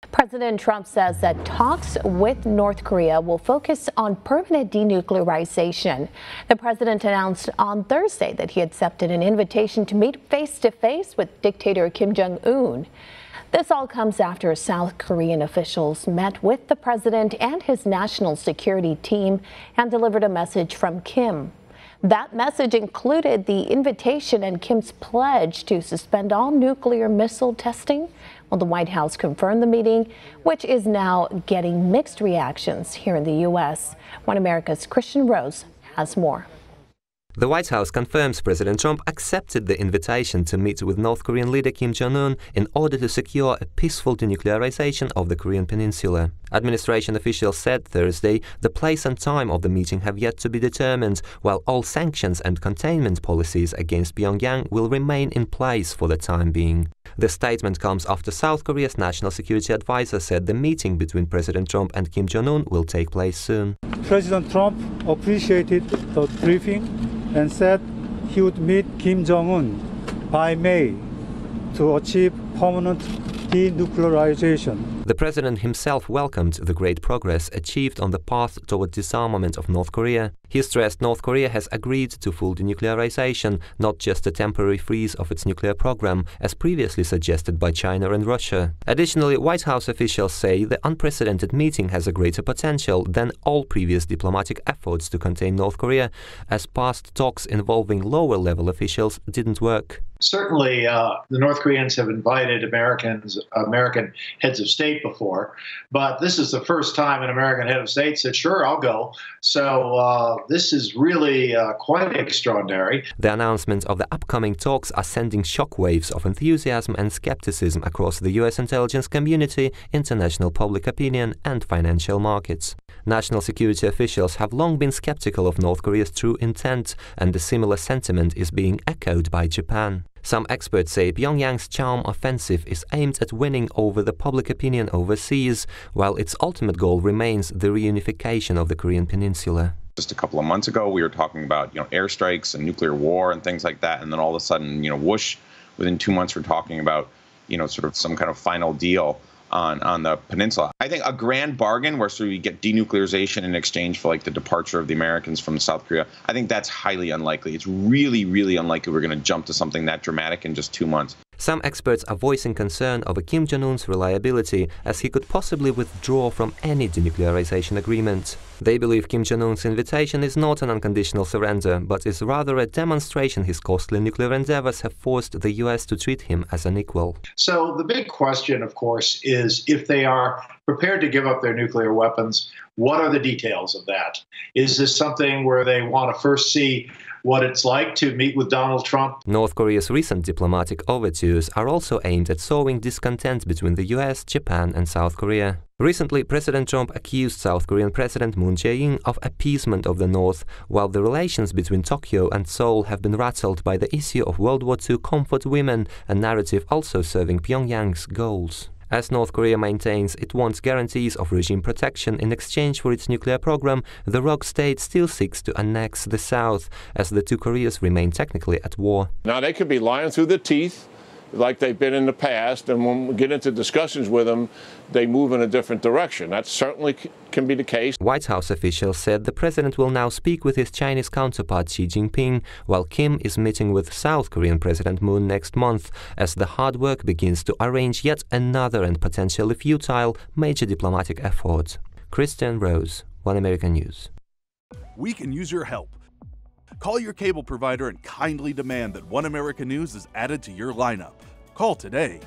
President Trump says that talks with North Korea will focus on permanent denuclearization. The president announced on Thursday that he accepted an invitation to meet face-to-face with dictator Kim Jong Un. This all comes after South Korean officials met with the president and his national security team and delivered a message from Kim. That message included the invitation and Kim's pledge to suspend all nuclear missile testing. Well, the White House confirmed the meeting, which is now getting mixed reactions here in the U.S. One America's Kristian Rouz has more. The White House confirms President Trump accepted the invitation to meet with North Korean leader Kim Jon Un in order to secure a peaceful denuclearization of the Korean peninsula. Administration officials said Thursday the place and time of the meeting have yet to be determined, while all sanctions and containment policies against Pyongyang will remain in place for the time being. The statement comes after South Korea's national security advisor said the meeting between President Trump and Kim Jon Un will take place soon. President Trump appreciated the briefing and said he would meet Kim Jong Un by May to achieve permanent denuclearization. The president himself welcomed the great progress achieved on the path toward disarmament of North Korea. He stressed North Korea has agreed to full denuclearization, not just a temporary freeze of its nuclear program, as previously suggested by China and Russia. Additionally, White House officials say the unprecedented meeting has a greater potential than all previous diplomatic efforts to contain North Korea, as past talks involving lower-level officials didn't work. Certainly, the North Koreans have invited American heads of state before, but this is the first time an American head of state said, sure, I'll go. So this is really quite extraordinary. The announcement of the upcoming talks are sending shockwaves of enthusiasm and skepticism across the U.S. intelligence community, international public opinion, and financial markets. National security officials have long been skeptical of North Korea's true intent, and a similar sentiment is being echoed by Japan. Some experts say Pyongyang's charm offensive is aimed at winning over the public opinion overseas, while its ultimate goal remains the reunification of the Korean peninsula. Just a couple of months ago, we were talking about, airstrikes and nuclear war and things like that, and then all of a sudden, whoosh, within 2 months, we're talking about, sort of some kind of final deal on the peninsula. I think a grand bargain where we get denuclearization in exchange for the departure of the Americans from South Korea, I think that's highly unlikely. It's really, really unlikely we're going to jump to something that dramatic in just 2 months. Some experts are voicing concern over Kim Jong Un's reliability, as he could possibly withdraw from any denuclearization agreement. They believe Kim Jong Un's invitation is not an unconditional surrender, but is rather a demonstration his costly nuclear endeavors have forced the U.S. to treat him as an equal. So the big question, of course, is if they are prepared to give up their nuclear weapons, what are the details of that? Is this something where they want to first see what it's like to meet with Donald Trump? North Korea's recent diplomatic overtures are also aimed at sowing discontent between the US, Japan and South Korea. Recently, President Trump accused South Korean President Moon Jae-in of appeasement of the North, while the relations between Tokyo and Seoul have been rattled by the issue of World War II comfort women, a narrative also serving Pyongyang's goals. As North Korea maintains it wants guarantees of regime protection in exchange for its nuclear program, the rogue state still seeks to annex the South, as the two Koreas remain technically at war. Now, they could be lying through the teeth, like they've been in the past, and when we get into discussions with them, they move in a different direction. That certainly can be the case. White House officials said the president will now speak with his Chinese counterpart Xi Jinping, while Kim is meeting with South Korean President Moon next month, as the hard work begins to arrange yet another and potentially futile major diplomatic effort. Kristian, Rouz, One American News. We can use your help. Call your cable provider and kindly demand that One American News is added to your lineup. Call today.